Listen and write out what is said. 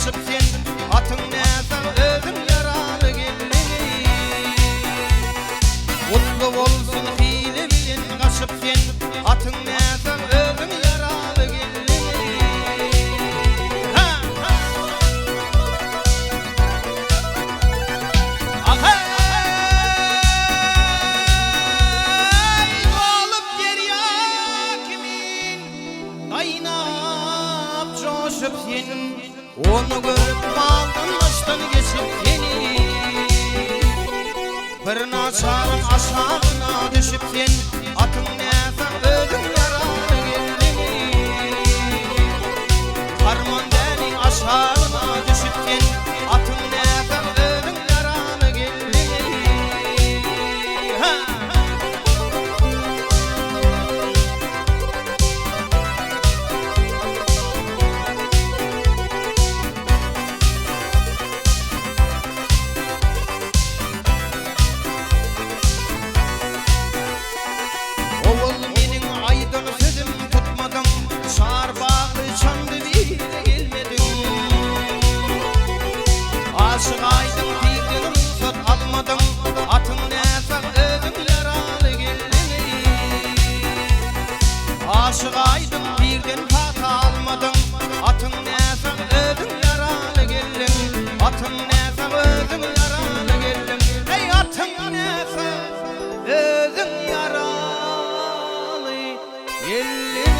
kaçıp sen atın näsen özüm yaralı gelin. Mutlu olsun hile bilen kaçıp sen atın näsen özüm yaralı gelin. Kaynap coşup senin, onu görüp baldan baştan geçip seni. Bir naçarın aşağına düşüp sen atın näsen özüm yaralı gelin. Harman denin aşağına düşüp sen atın näsen özüm yaralı gelin. Aşık aydın bir ruhsat almadım, atın näsen özüm yaralı gelin. Aşık aydın birden fata almadım, atın näsen özüm yaralı gelin. Atın näsen özüm yaralı gelin. Ey atın näsen özüm yaralı gelin.